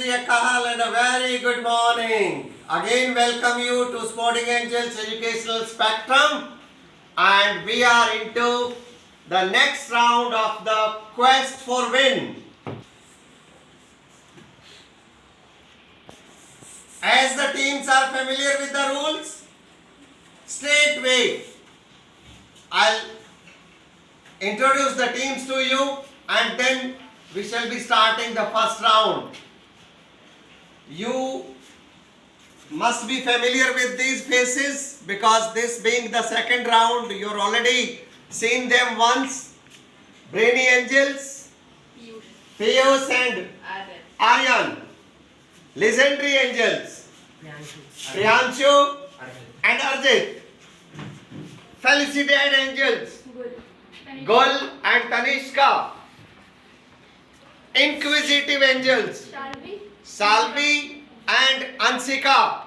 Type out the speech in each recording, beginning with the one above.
Shri Akal and a very good morning. Again welcome you to Sporting Angels Educational Spectrum, and we are into the next round of the quest for win. As the teams are familiar with the rules, straight away I'll introduce the teams to you and then we shall be starting the first round. You must be familiar with these faces because this being the second round, you're already seen them once. Brainy Angels, Piyush and Aryan. Legendary Angels, Priyanshu and Arjit. Felicited Angels, Gul and Tanishka. Inquisitive Angels, Salvi and Ansika.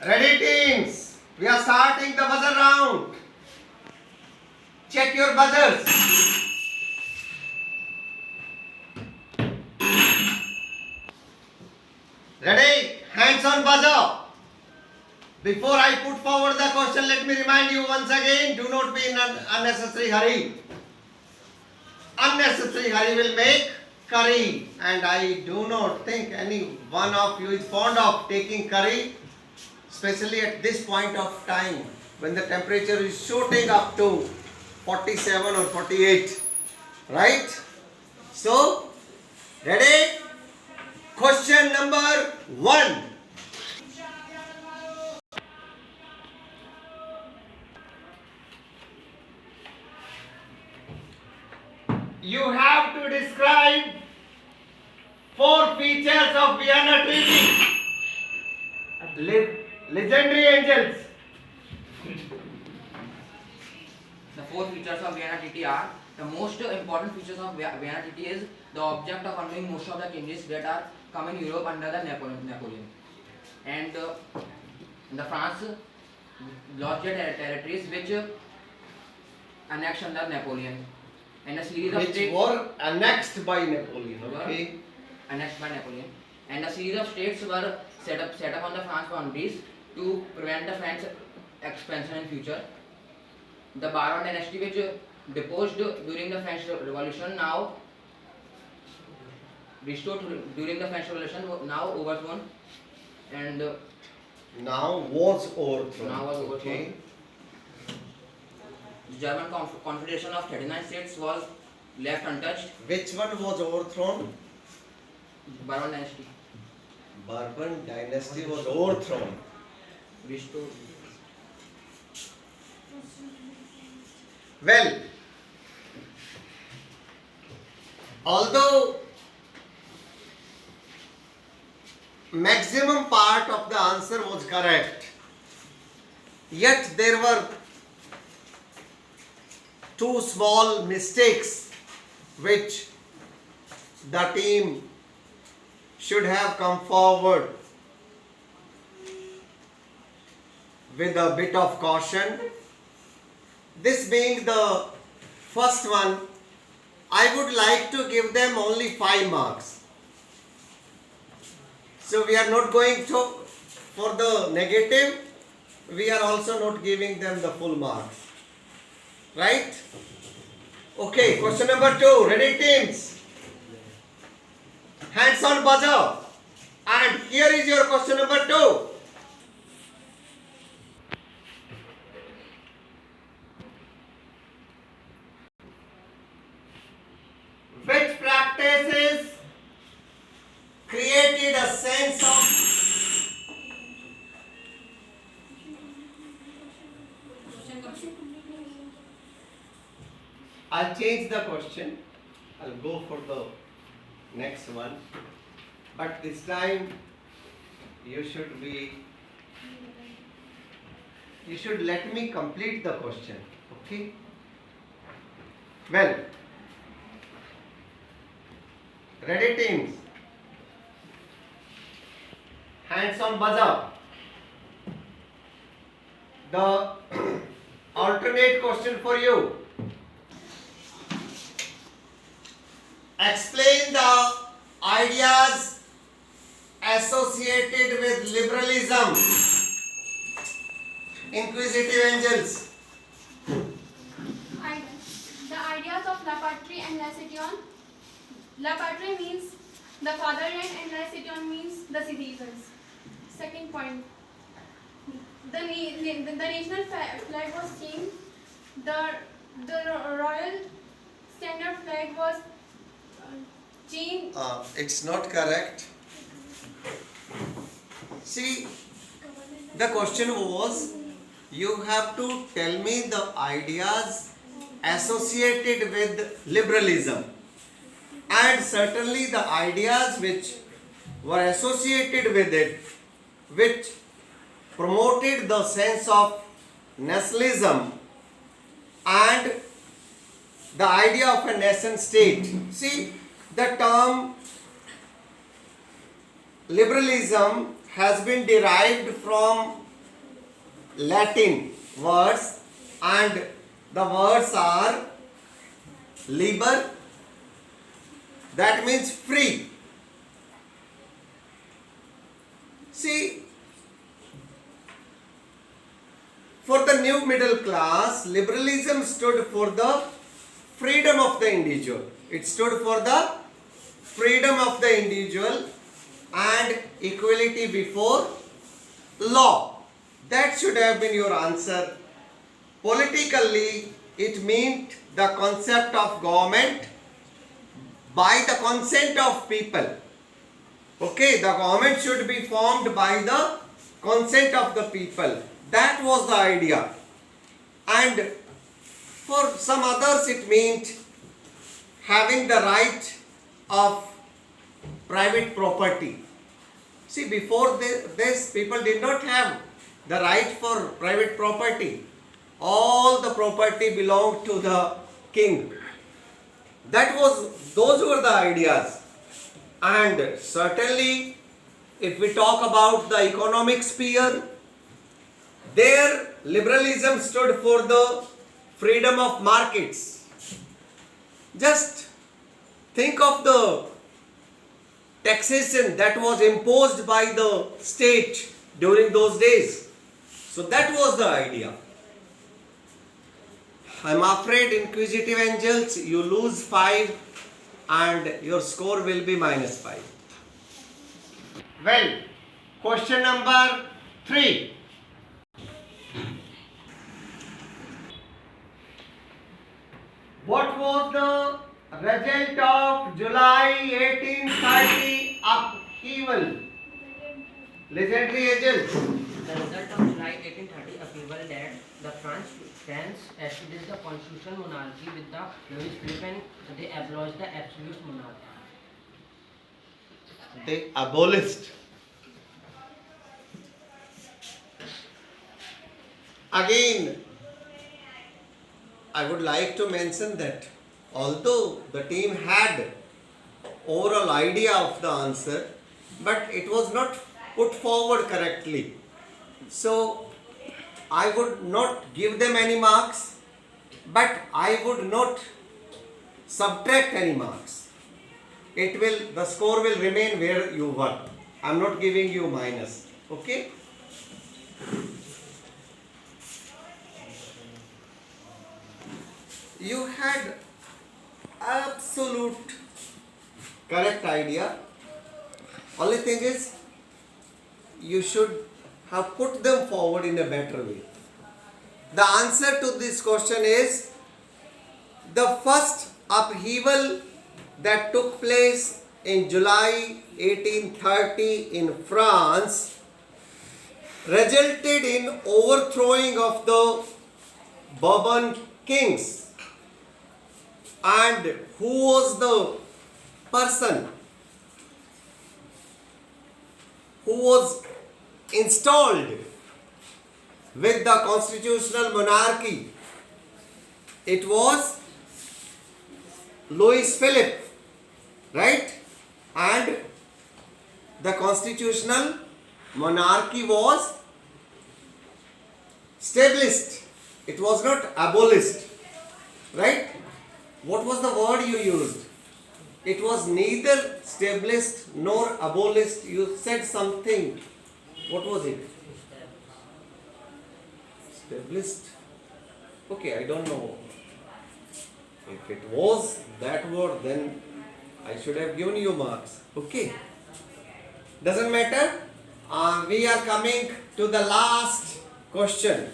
Ready teams? We are starting the buzzer round. Check your buzzers. Ready? Hands on buzzer. Before I put forward the question, let me remind you once again, do not be in an unnecessary hurry. Unnecessary hurry will make curry, and I do not think any one of you is fond of taking curry, especially at this point of time when the temperature is shooting up to 47 or 48, right? So, ready? Question number 1. You have to describe 4 features of Vienna Treaty. Legendary Angels. The 4 features of Vienna Treaty are: the most important features of Vienna Treaty is the object of undoing most of the changes that are come in Europe under the Napoleon. And the France lost their territories which annexed under Napoleon. And a series of Which states were annexed by Napoleon. Okay. annexed by Napoleon. And a series of states were set up on the France boundaries to prevent the French expansion in future. The Bourbon dynasty, which deposed during the French Revolution, now restored during the French Revolution, now overthrown, and Now was overthrown. now was overthrown. Okay. The German Confederation of 39 states was left untouched. Which one was overthrown? Bourbon dynasty Bourbon dynasty was overthrown. restored. Well, although maximum part of the answer was correct, yet there were 2 small mistakes which the team should have come forward with a bit of caution. This being the first one, I would like to give them only 5 marks. So we are not going to for the negative, we are also not giving them the full marks. Right? Okay, question number 2. Ready teams? Hands on buzzer. And here is your question number 2. Which practices created a sense of I'll change the question. I'll go for the next one. But this time you should let me complete the question. Okay? Well, ready teams? Hands on buzzer. The alternate question for you. explain the ideas associated with liberalism. Inquisitive angels. The ideas of La Patrie and La Citoyenne. La Patrie means the fatherland and La Citoyenne means the citizens. Second point. The national flag was changed. The royal standard flag was changed. It's not correct. See, the question was, you have to tell me the ideas associated with liberalism, and certainly the ideas which were associated with it, which promoted the sense of nationalism and the idea of a nation state. See, the term liberalism has been derived from Latin words, and the words are liber, that means free. See, for the new middle class, liberalism stood for the freedom of the individual. It stood for the freedom of the individual and equality before law. That should have been your answer. Politically, it meant the concept of government by the consent of people. Okay, the government should be formed by the consent of the people. That was the idea. And for some others it meant having the right of private property. See, before this, people did not have the right for private property. All the property belonged to the king. Those were the ideas. And certainly, if we talk about the economic sphere, there liberalism stood for the freedom of markets. Just think of the taxation that was imposed by the state during those days. So that was the idea. I'm afraid, inquisitive angels, you lose 5 and your score will be -5. Well, question number 3. What was the result of July 1830 upheaval? Legendary angels. The result of July 1830 upheaval that the France established the constitutional monarchy with the Louis Philippe. They abolished the absolute monarchy. They abolished. Again, I would like to mention that although the team had overall idea of the answer, but it was not put forward correctly. So I would not give them any marks, but I would not subtract any marks. The score will remain where you were. I am not giving you minus. Okay? You had absolute correct idea. Only thing is, you should have put them forward in a better way. The answer to this question is the first upheaval that took place in July 1830 in France resulted in overthrowing of the Bourbon kings. And who was the person who was installed with the constitutional monarchy? It was Louis Philippe, right? And the constitutional monarchy was established. It was not abolished, right? What was the word you used? It was neither established nor abolished. You said something. What was it? Established. Okay, I don't know. If it was that word, then I should have given you marks. Okay. Doesn't matter. We are coming to the last question.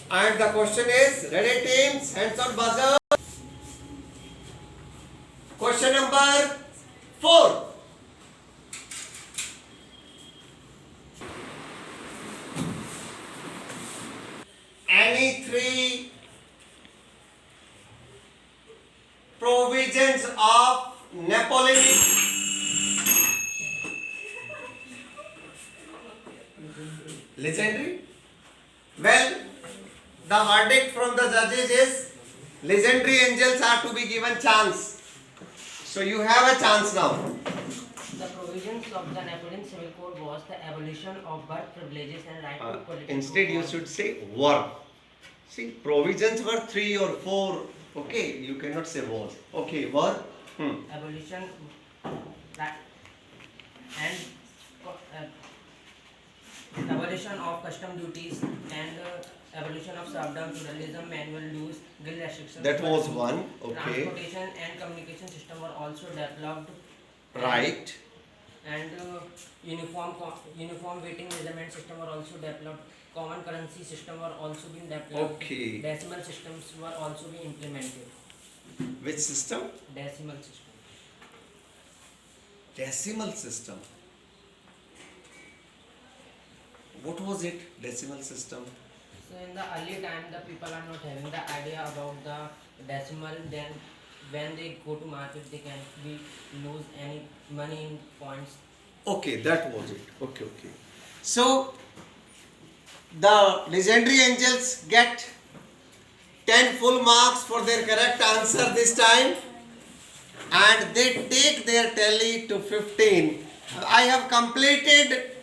And the question is, ready teams, hands on buzzer. Question number 4. Any 3 provisions of Napoleonic legendary? Well, the verdict from the judges is legendary angels are to be given chance. So you have a chance now. The provisions of the Napoleon Civil Code was the abolition of birth privileges and right to political Instead you should say were. See, provisions were 3 or 4. Okay, you cannot say was. Okay, were. abolition that and abolition of custom duties and abolition of serfdom, feudalism, manual dues, guild restrictions. That was 1. Okay. Transportation and communication system were also developed. Right. And uniform weighting measurement system were also developed. Common currency system were also being developed. Okay. Decimal systems were also being implemented. Which system? Decimal system. Decimal system. What was it? Decimal system. So in the early time, the people are not having the idea about the decimal. Then when they go to market, they can be lose any money in points. Okay, that was it. Okay, okay. So the legendary angels get 10 full marks for their correct answer this time, and they take their tally to 15. I have completed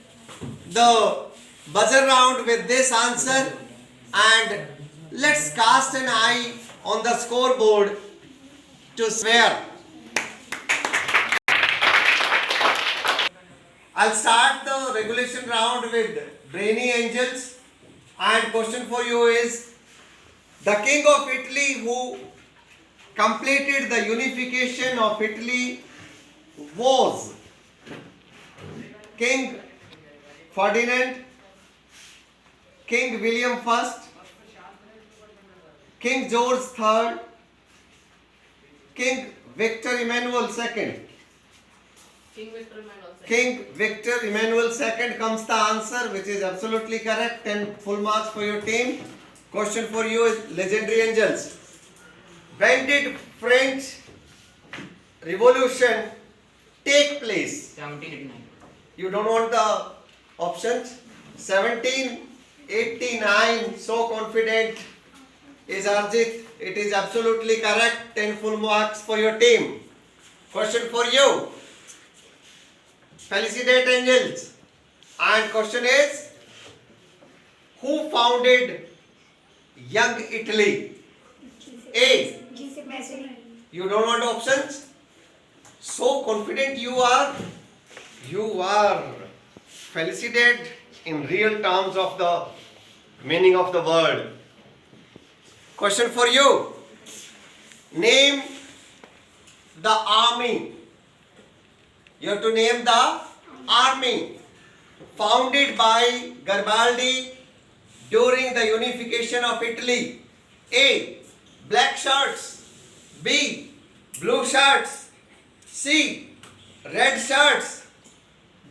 the buzzer round with this answer, and let's cast an eye on the scoreboard to swear. I'll start the regulation round with brainy angels, and question for you is, the king of Italy who completed the unification of Italy was King Ferdinand, King William I, King George III, King Victor Emmanuel II. King Victor Emmanuel II comes the answer, which is absolutely correct. 10 full marks for your team. Question for you is, legendary angels. When did French Revolution take place? 1789. You don't want the options? 1789. So confident is Arjit. It is absolutely correct. 10 full marks for your team. Question for you. Felicitate angels. And question is, who founded Young Italy? A. You don't want options? So confident you are. You are. Felicitate in real terms of the meaning of the word. Question for you. Name the army. You have to name the army founded by Garibaldi during the unification of Italy. A. Black shirts. B. Blue shirts. C. Red shirts.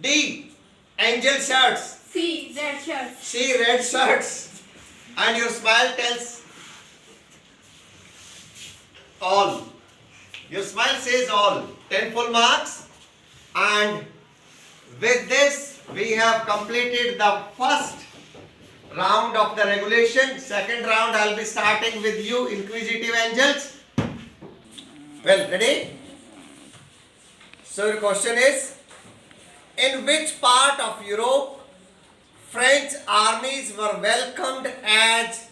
D. Angel shirts. C, red shirt. C. Red shirts. And your smile tells all. Your smile says all. 10 full marks. And with this, we have completed the first round of the regulation. Second round, I'll be starting with you, inquisitive angels. Well, ready? So your question is, in which part of Europe French armies were welcomed as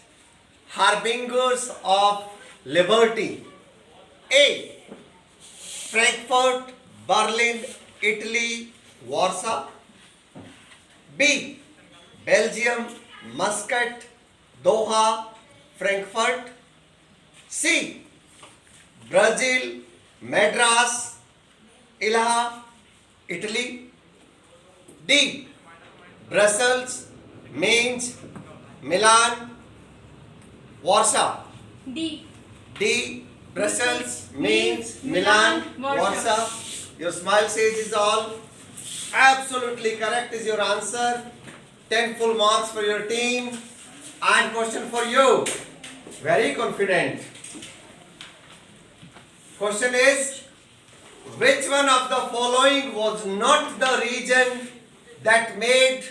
harbingers of liberty? A. Frankfurt, Berlin, Italy, Warsaw. B. Belgium, Muscat, Doha, Frankfurt. C. Brazil, Madras, Ilaha, Italy. D. Brussels, Mainz, Milan, Warsaw. D. D. Brussels, Mainz, Milan, Warsaw. Your smile says is all. Absolutely correct is your answer. 10 full marks for your team. And question for you. Very confident. Question is, which one of the following was not the region that made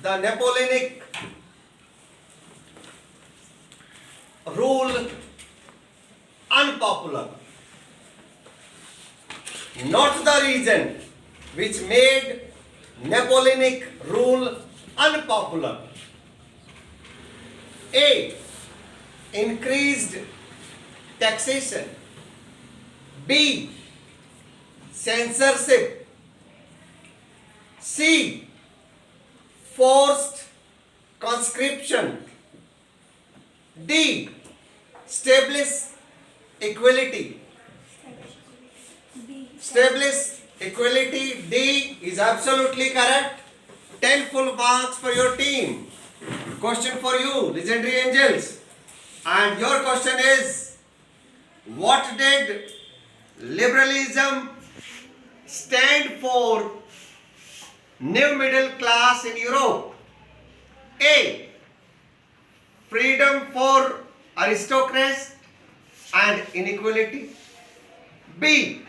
the Napoleonic rule unpopular? Not the region which made Napoleonic rule unpopular. A. Increased taxation. B. Censorship. C. Forced conscription. D. Establish equality. B. Establish equality. D is absolutely correct. 10 full marks for your team. Question for you, legendary angels. And your question is, what did liberalism stand for new middle class in Europe? A. Freedom for aristocrats and inequality. B.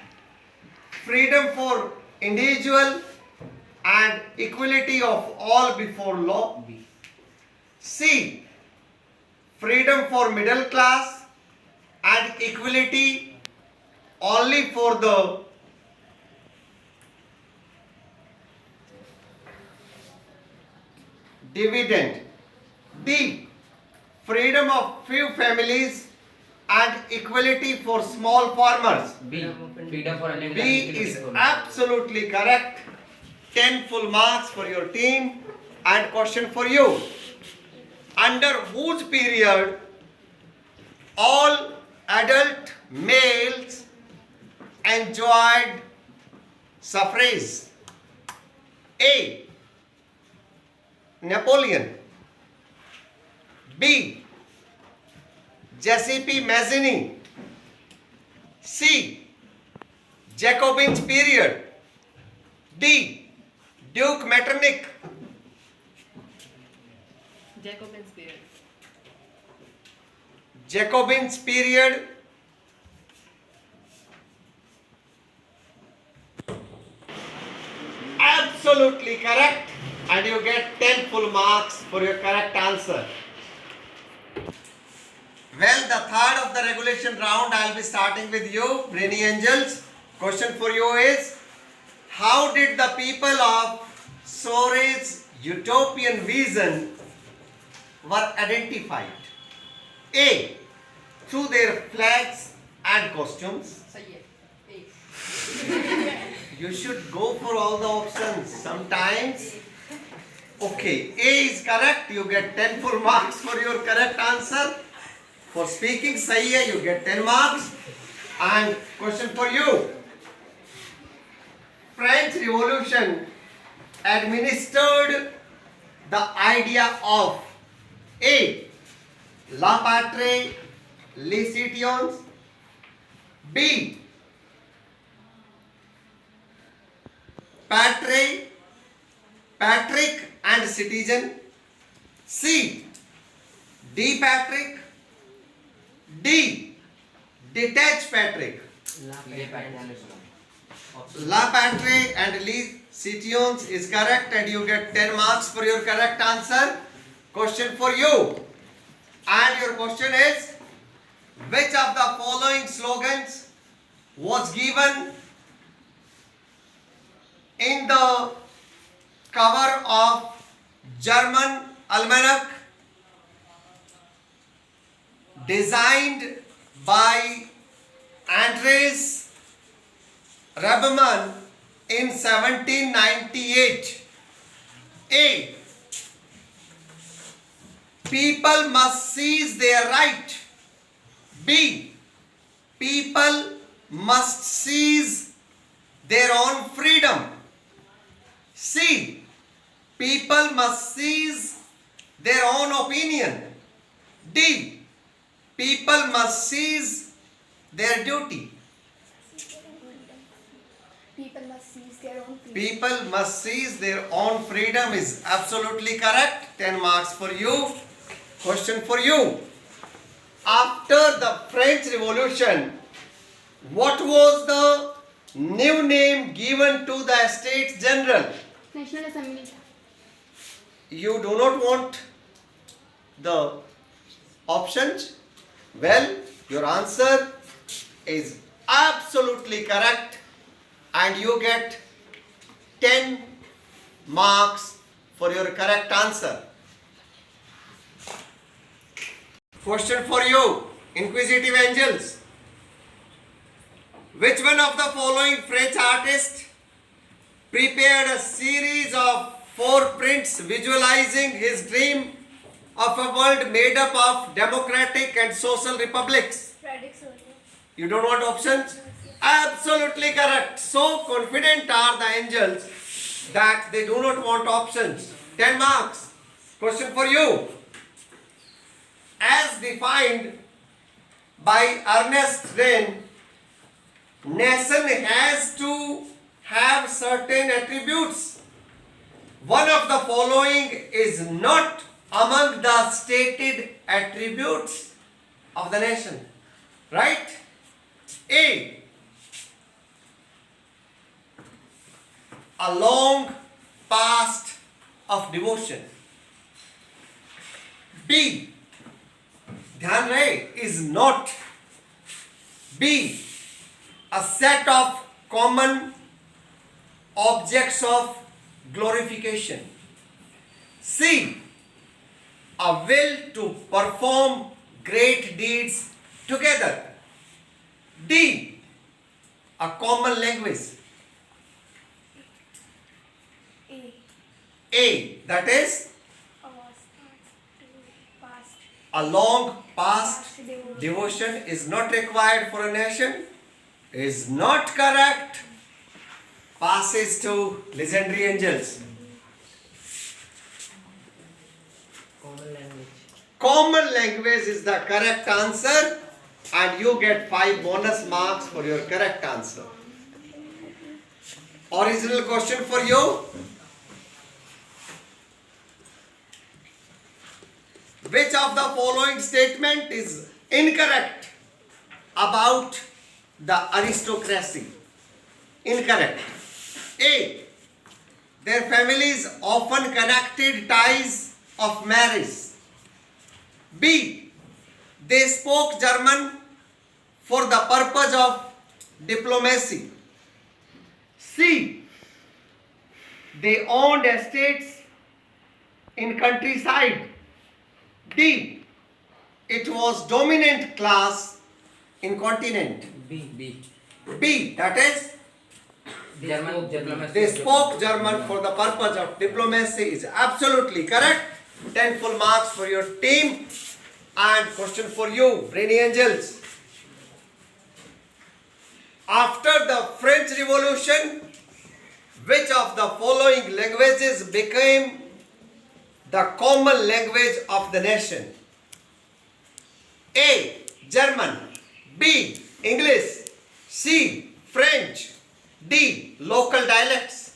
Freedom for individual and equality of all before law. C. Freedom for middle class and equality only for the dividend. D. Freedom of few families and equality for small farmers. B. Freedom for individual. B is absolutely correct. 10 full marks for your team. And question for you. Under whose period all adult males enjoyed suffrage? A. Napoleon. B. Giuseppe Mazzini. C. Jacobins period. D. Duke Metternich. Jacobins period. Jacobins period. Absolutely correct. And you get 10 full marks for your correct answer. Well, the third of the regulation round, I'll be starting with you, Brainy Angels. Question for you is, how did the people of Sore's utopian vision were identified? A. Through their flags and costumes. You should go for all the options sometimes. Okay, A is correct. You get 10 full marks for your correct answer. For speaking sahi hai, you get 10 marks. And question for you. French Revolution administered the idea of A. La patrie, les citoyens. B. Patrie, Patrick and citizen. C. D. Patrick. D. Detached Patrick. La patrie and les citoyens is correct and you get 10 marks for your correct answer. Question for you. And your question is, which of the following slogans was given in the cover of German almanac designed by Andres Rabman in 1798? A. People must seize their right. B. People must seize their own freedom. C. People must seize their own opinion. D. People must seize their duty. People must seize their own freedom. People must seize their own freedom is absolutely correct. 10 marks for you. Question for you. After the French Revolution, what was the new name given to the States General? National Assembly. You do not want the options? Well, your answer is absolutely correct and you get 10 marks for your correct answer. Question for you, inquisitive angels. Which one of the following French artists prepared a series of 4 prints visualizing his dream of a world made up of democratic and social republics? Radic soldier. You don't want options? Absolutely correct. So confident are the angels that they do not want options. 10 marks. Question for you. As defined by Ernest Rein, nation has to have certain attributes. One of the following is not among the stated attributes of the nation. Right? A. A long past of devotion. B. ध्यान रहे, is not. B. A set of common objects of glorification. C. A will to perform great deeds together. D. A common language. A. A. That is Past. a long past devotion is not required for a nation. Is not correct. Passes to legendary angels. Common language. Common language is the correct answer and you get 5 bonus marks for your correct answer. Original question for you. Which of the following statement is incorrect about the aristocracy? Incorrect. A. Their families often connected ties of marriage. B. They spoke German for the purpose of diplomacy. C. They owned estates in countryside. D. It was dominant class in continent. B. B. That is, German diplomacy. they spoke German for the purpose of diplomacy is absolutely correct. 10 full marks for your team. And question for you, brainy angels. After the French Revolution, which of the following languages became the common language of the nation? A. German. B. English. C. French. D. Local dialects.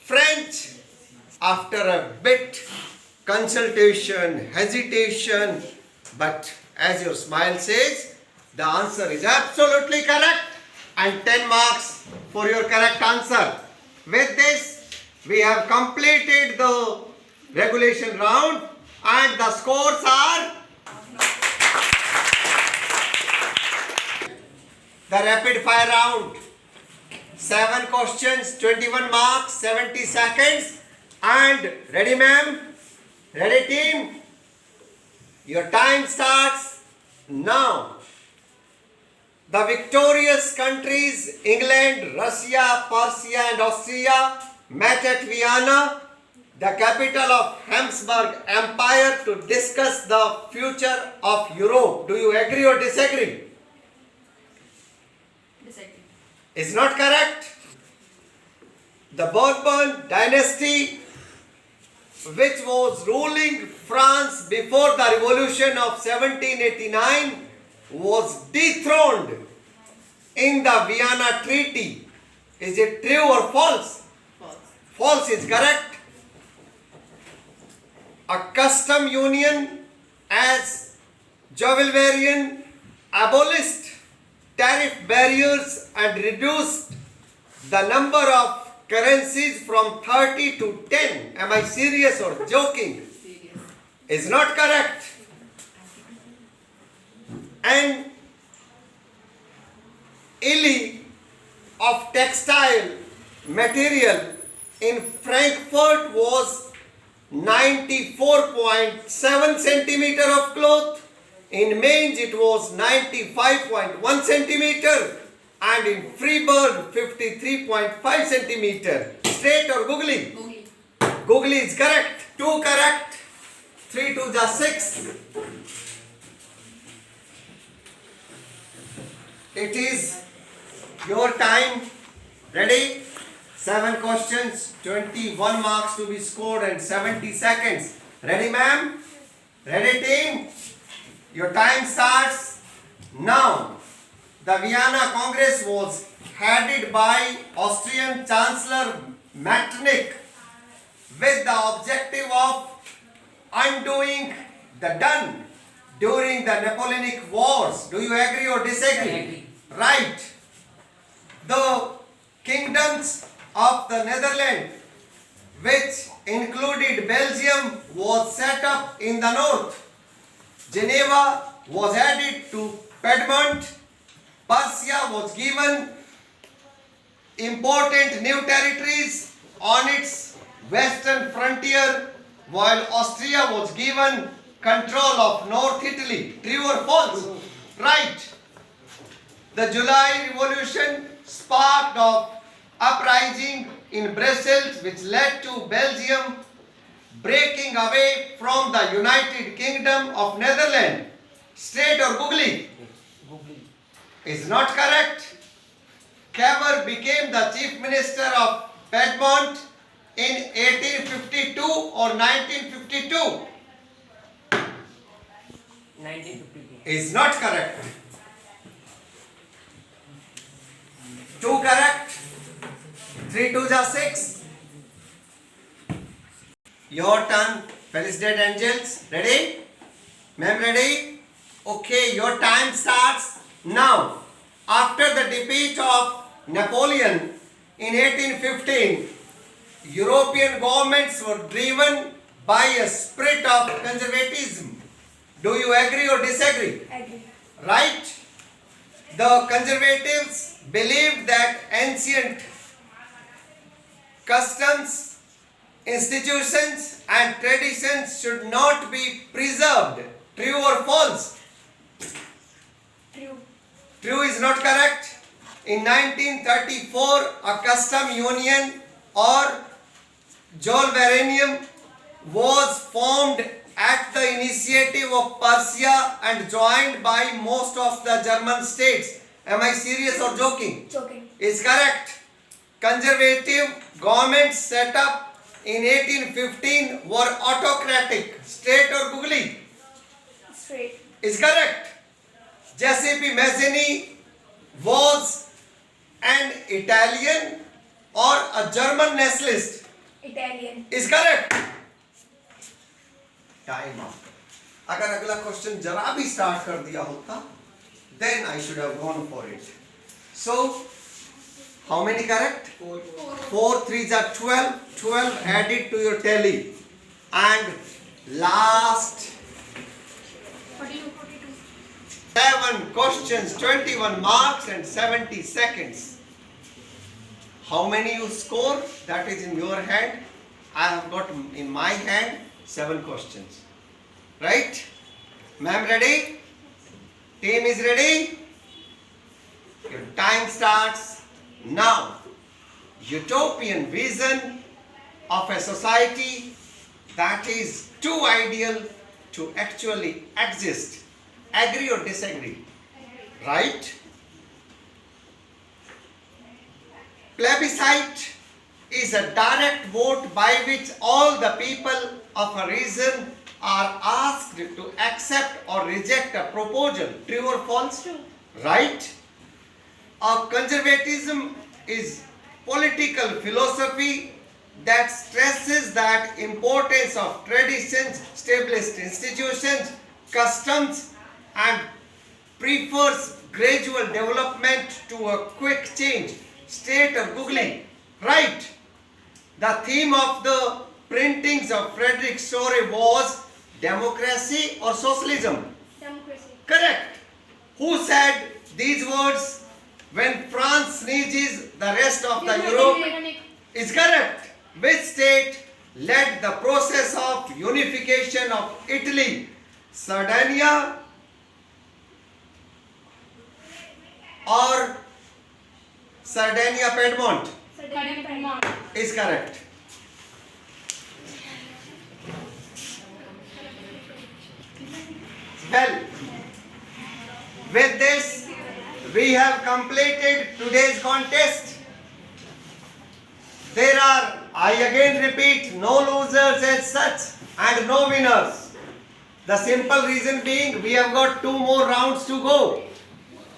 French. After a bit consultation, hesitation, but as your smile says, the answer is absolutely correct and 10 marks for your correct answer. With this, we have completed the regulation round and the scores are the rapid fire round. 7 questions, 21 marks, 70 seconds. And ready, ma'am? Ready, team? Your time starts now. The victorious countries England, Russia, Persia and Austria met at Vienna, the capital of Habsburg Empire, to discuss the future of Europe. Do you agree or disagree? Disagree. Is not correct. The Bourbon dynasty, which was ruling France before the revolution of 1789, was dethroned in the Vienna Treaty. Is it true or false? False. False is correct. A custom union as Jovelvarian abolished tariff barriers and reduced the number of currencies from 30 to 10. Am I serious or joking? Serious. Is not correct. And Illy of textile material in Frankfurt was 94.7 centimeter of cloth. In Mainz it was 95.1 centimeter, and in Freiburg 53.5 centimeter. Straight or googly? Googly. Googly is correct. 2 correct. 3 2 is 6. It is your time. Ready? 7 questions, 21 marks to be scored and 70 seconds. Ready, ma'am? Ready, team? Your time starts now. The Vienna Congress was headed by Austrian Chancellor Metternich with the objective of undoing the done during the Napoleonic Wars. Do you agree or disagree? I agree. Right. The kingdoms of the Netherlands, which included Belgium, was set up in the north. Geneva was added to Piedmont. Persia was given important new territories on its western frontier, while Austria was given control of North Italy. True or false? Right. The July Revolution sparked off uprising in Brussels, which led to Belgium breaking away from the United Kingdom of Netherlands. Straight or googly? Is not correct. Cavour became the chief minister of Piedmont in 1852 or 1952. 1952. Is not correct. 2 correct. 3 2 is 6. Your turn. Felicitate angels. Ready? Ma'am, ready? Okay, your time starts now. After the defeat of Napoleon in 1815, European governments were driven by a spirit of conservatism. Do you agree or disagree? Agree. Right? The conservatives believed that ancient customs, institutions and traditions should not be preserved. True or false? True. True is not correct. In 1934, a custom union or Jovelvarium was formed at the initiative of Persia and joined by most of the German states. Am I serious or joking? Joking. Is correct. Conservative governments set up in 1815 were autocratic. Straight or googly? Straight. Is correct. Giuseppe Mazzini was an Italian or a German nationalist. Italian. Is correct. Time up. अगर अगला question जरा भी start कर दिया होता, then I should have gone for it. So, how many correct? 4. 4 3s are 12. 12 added to your tally. And last 42. 42. 7 questions, 21 marks and 70 seconds. How many you score? That is in your hand. I have got in my hand 7 questions. Right? Ma'am ready? Team is ready? starts now. Utopian vision of a society that is too ideal to actually exist. Agree or disagree? Right? Plebiscite is a direct vote by which all the people of a region are asked to accept or reject a proposal. True or false? True. Right? Conservatism is political philosophy that stresses that importance of traditions, established institutions, customs, and prefers gradual development to a quick change. State or googly. Right? The theme of the printings of Frederick Story was democracy or socialism. Democracy. Correct. Who said these words? When France sneezes, the rest of the Europe is correct. Which state led the process of unification of Italy? Sardinia or Sardinia Piedmont Piedmont. is correct. Well, with this, we have completed today's contest. There are, I again repeat, no losers as such and no winners. The simple reason being we have got 2 more rounds to go,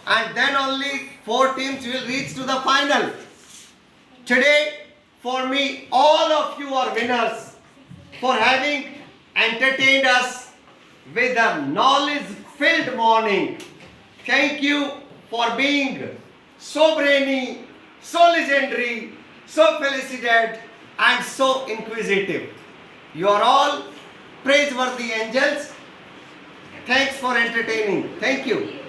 and then only 4 teams will reach to the final. Today, for me, all of you are winners for having entertained us with a knowledge-filled morning. Thank you for being so brainy, so legendary, so felicitated, and so inquisitive. You are all praiseworthy angels. Thanks for entertaining. Thank you.